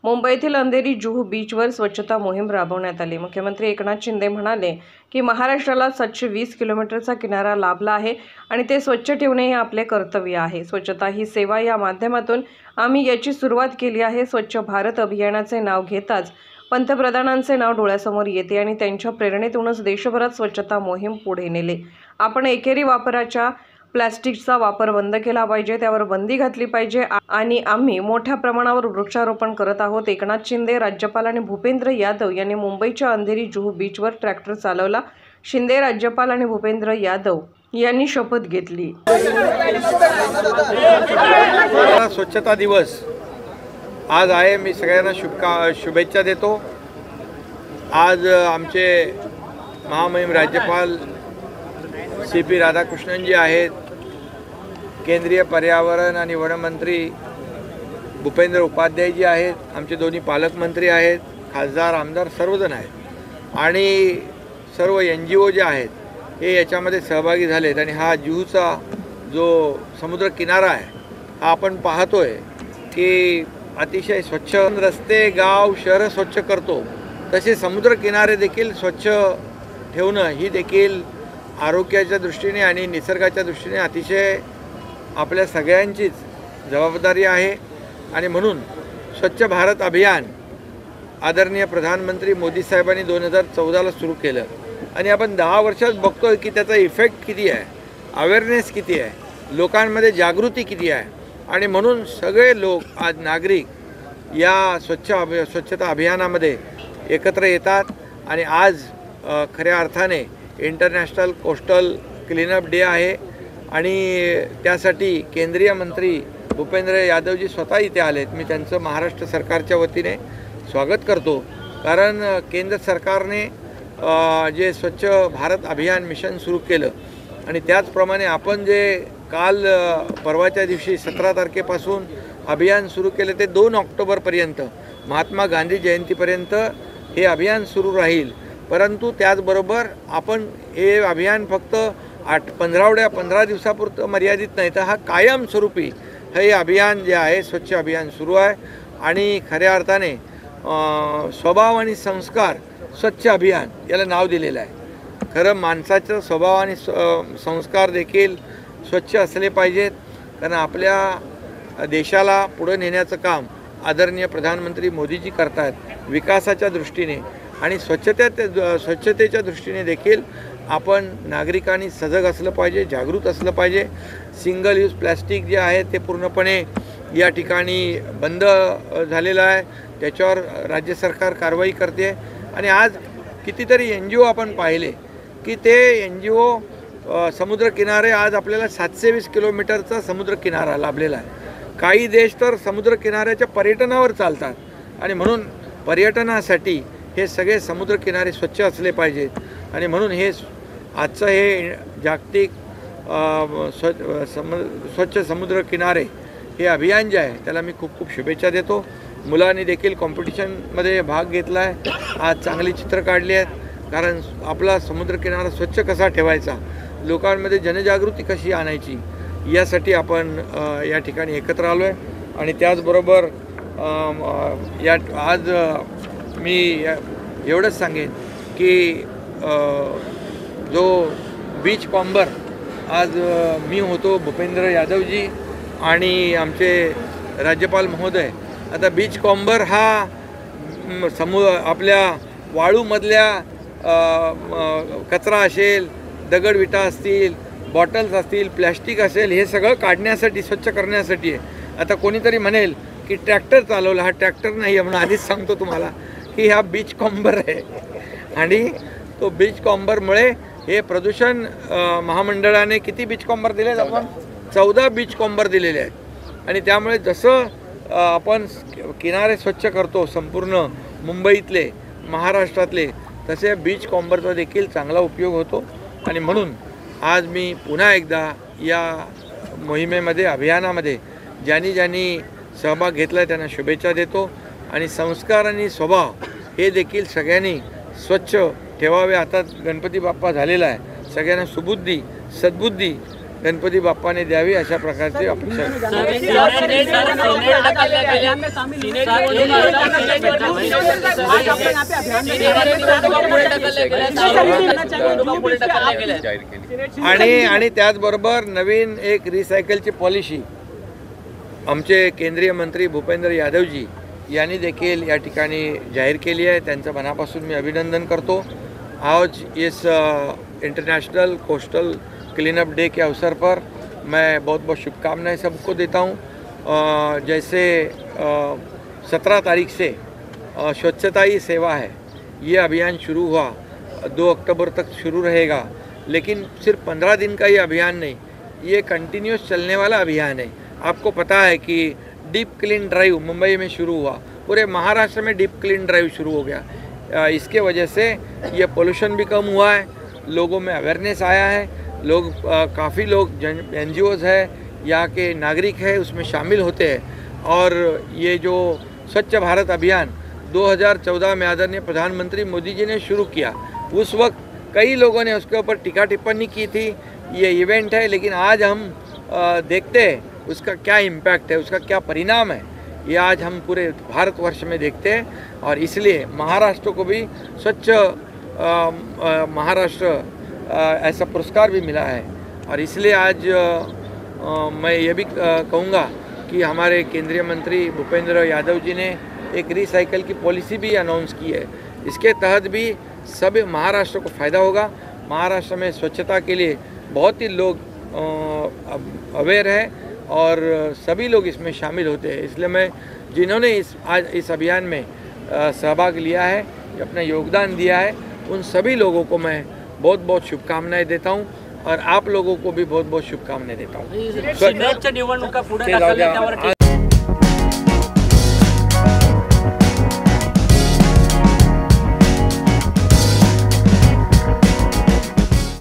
मुंबईतील अंधेरी जुहू बीचवर स्वच्छता मोहीम राबवण्यात आली। मुख्यमंत्री एकनाथ शिंदे म्हणाले की महाराष्ट्राला 720 किलोमीटरचा किनारा लाभला आहे आणि ते स्वच्छ ठेवणे हे आपले कर्तव्य आहे। स्वच्छता ही सेवा या माध्यमातून आम्ही याची सुरुवात केली आहे। स्वच्छ भारत अभियानाचे नाव घेताच पंतप्रधानांचे नाव डोळ्यासमोर येते आणि त्यांच्या प्रेरणेतूनच देशभरात स्वच्छता मोहीम पुढे नेले। आपण एकेरी वापराच्या प्लास्टिकचा वापर बंद केला पाहिजे, त्यावर बंदी घातली पाहिजे आणि आम्ही मोठ्या प्रमाणावर वृक्षारोपण करत आहोत। एकनाथ शिंदे, राज्यपाल आणि भूपेंद्र यादव यांनी मुंबईच्या अंधेरी जुहू बीचवर ट्रॅक्टर चालवला। शिंदे, राज्यपाल आणि भूपेंद्र यादव यांनी शपथ घेतली। स्वच्छता दिवस आज आहे। मी सगळ्यांना शुभेच्छा देतो। आज आमचे महामहिम राज्यपाल CP राधाकृष्णन जी आहेत, केंद्रीय पर्यावरण आणि वन मंत्री भूपेंद्र उपाध्याय जी आहेत, आमचे दोन्ही पालकमंत्री आहेत, खासदार आमदार सर्वजण आहेत आणि सर्व NGO जे आहेत हे याच्यामध्ये सहभागी झालेत। आणि हा जुहूचा जो समुद्र किनारा आहे हा आपण पाहतोय की अतिशय स्वच्छ रस्ते, गाव, शहर स्वच्छ करतो तसे समुद्र किनारे देखील स्वच्छ ठेवणं ही देखील आरोग्याच्या दृष्टीने आणि निसर्गाच्या दृष्टीने अतिशय आपल्या सगळ्यांचीच जबाबदारी आहे। आणि म्हणून स्वच्छ भारत अभियान आदरणीय प्रधानमंत्री मोदी साहेबांनी 2014ला सुरू केलं आणि आपण 10 वर्षात बघतोय की त्याचा इफेक्ट किती आहे, अवेअरनेस किती आहे, लोकांमध्ये जागृती किती आहे। आणि म्हणून सगळे लोक आज नागरिक या स्वच्छता अभियानामध्ये एकत्र येतात आणि आज खऱ्या अर्थाने इंटरनॅशनल कोस्टल क्लीनअप डे आहे आणि त्यासाठी केंद्रीय मंत्री भूपेंद्र यादवजी स्वतः इथे आलेत। मी त्यांचं महाराष्ट्र सरकारच्या वतीने स्वागत करतो, कारण केंद्र सरकारने जे स्वच्छ भारत अभियान मिशन सुरू केलं आणि त्याचप्रमाणे आपण जे काल परवाच्या दिवशी 17 तारखेपासून अभियान सुरू केले ते 2 ऑक्टोबरपर्यंत महात्मा गांधी जयंतीपर्यंत हे अभियान सुरू राहील। परंतु त्याचबरोबर आपण हे अभियान फक्त 15 दिवसापुरतं मर्यादित नाही, तर हा कायमस्वरूपी हे अभियान जे आहे स्वच्छ अभियान सुरू आहे। आणि खऱ्या अर्थाने स्वभाव आणि संस्कार स्वच्छ अभियान याला नाव दिलेलं आहे। खरं माणसाचं स्वभाव आणि संस्कार देखील स्वच्छ असले पाहिजेत, कारण आपल्या देशाला पुढे नेण्याचं काम आदरणीय प्रधानमंत्री मोदीजी करतात विकासाच्या दृष्टीने आणि स्वच्छतेच्या दृष्टीने देखील आपण नागरिकांनी सजग असलं पाहिजे, जागृत असलं पाहिजे। सिंगल यूज प्लॅस्टिक जे आहे ते पूर्णपणे या ठिकाणी बंद झालेलं आहे, त्याच्यावर राज्य सरकार कारवाई करते। आणि आज कितीतरी NGO आपण पाहिले की ते NGO समुद्रकिनारे आज आपल्याला 720 किलोमीटरचा समुद्रकिनारा लाभलेला आहे। काही देश तर समुद्रकिनाऱ्याच्या पर्यटनावर चालतात आणि म्हणून पर्यटनासाठी हे सगळे समुद्रकिनारे स्वच्छ असले पाहिजेत। आणि म्हणून हे आजचं हे जागतिक स्वच्छ समुद्र किनारे हे अभियान जे आहे त्याला मी खूप खूप शुभेच्छा देतो। मुलांनी देखील कॉम्पिटिशनमध्ये भाग घेतला आहे, आज चांगली चित्र काढली आहेत, कारण आपला समुद्रकिनारा स्वच्छ कसा ठेवायचा, लोकांमध्ये जनजागृती कशी आणायची यासाठी आपण या ठिकाणी एकत्र आलो आहे। आणि त्याचबरोबर आज मी एवढंच सांगेन की जो बीच कॉम्बर आज मी होतो, भूपेंद्र यादवजी आणि आमचे राज्यपाल महोदय, आता बीच कॉम्बर हा आपल्या वाळूमधल्या कचरा असेल, दगडविटा असतील, बॉटल्स असतील, प्लॅस्टिक असेल, हे सगळं काढण्यासाठी, स्वच्छ करण्यासाठी आहे। आता कोणीतरी म्हणेल की ट्रॅक्टर चालवला, हा ट्रॅक्टर नाही आहे म्हणून आधीच सांगतो तुम्हाला की हा बीच कॉम्बर आहे। आणि तो बीच कॉम्बरमुळे हे प्रदूषण महामंडळाने किती बीच कॉम्बर दिले आहेत, आपण 14 बीच कॉम्बर दिलेले आहेत। आणि त्यामुळे जसं आपण किनारे स्वच्छ करतो संपूर्ण मुंबईतले, महाराष्ट्रातले, तसे बीच कॉम्बरचा देखील चांगला उपयोग होतो। आणि म्हणून आज मी पुन्हा एकदा या मोहिमेमध्ये, अभियानामध्ये ज्यांनी सहभाग घेतला त्यांना शुभेच्छा देतो। आणि संस्कार आणि स्वभाव हे देखील सगळ्यांनी स्वच्छ ठेवावे। आता गणपती बाप्पा झालेला आहे, सगळ्यांना सुबुद्धी, सद्बुद्धी गणपती बाप्पाने द्यावी अशा प्रकारची अपेक्षा आहे. आणि त्याचबरोबर नवीन एक रिसायकलची पॉलिसी आमचे केंद्रीय मंत्री भूपेंद्र यादवजी यांनी देखील या ठिकाणी जाहीर केली आहे. त्यांचं मनापासून मी अभिनंदन करतो. आज इस इंटरनेशनल कोस्टल क्लीनअप डे के अवसर पर मैं बहुत बहुत शुभकामनाएं सबको देता हूं. जैसे 17 तारीख से स्वच्छता ही सेवा है ये अभियान शुरू हुआ, 2 अक्टूबर तक शुरू रहेगा, लेकिन सिर्फ 15 दिन का ये अभियान नहीं, ये कंटिन्यूस चलने वाला अभियान है. आपको पता है कि डीप क्लीन ड्राइव मुंबई में शुरू हुआ, पूरे महाराष्ट्र में डीप क्लीन ड्राइव शुरू हो गया. इसके वजह से ये पोल्यूशन भी कम हुआ है, लोगों में अवेयरनेस आया है, लोग काफ़ी लोग NGOs है, यहाँ के नागरिक है उसमें शामिल होते हैं. और ये जो स्वच्छ भारत अभियान 2014 में आदरणीय प्रधानमंत्री मोदी जी ने शुरू किया, उस वक्त कई लोगों ने उसके ऊपर टीका टिप्पणी की थी. ये इवेंट है, लेकिन आज हम देखते हैं उसका क्या इम्पैक्ट है, उसका क्या परिणाम है, ये आज हम पूरे भारतवर्ष में देखते हैं. और इसलिए महाराष्ट्र को भी स्वच्छ महाराष्ट्र ऐसा पुरस्कार भी मिला है. और इसलिए आज मैं ये भी कहूँगा कि हमारे केंद्रीय मंत्री भूपेंद्र यादव जी ने एक रिसाइकल की पॉलिसी भी अनाउंस की है. इसके तहत भी सभी महाराष्ट्र को फ़ायदा होगा. महाराष्ट्र में स्वच्छता के लिए बहुत ही लोग अवेयर है और सभी लोग इसमें शामिल होते हैं. इसलिए मैं जिन्होंने आज इस अभियान में सहभाग लिया है, अपना योगदान दिया है, उन सभी लोगों को मैं बहुत बहुत शुभकामनाएं देता हूं और आप लोगों को भी बहुत बहुत शुभकामनाएं देता हूं.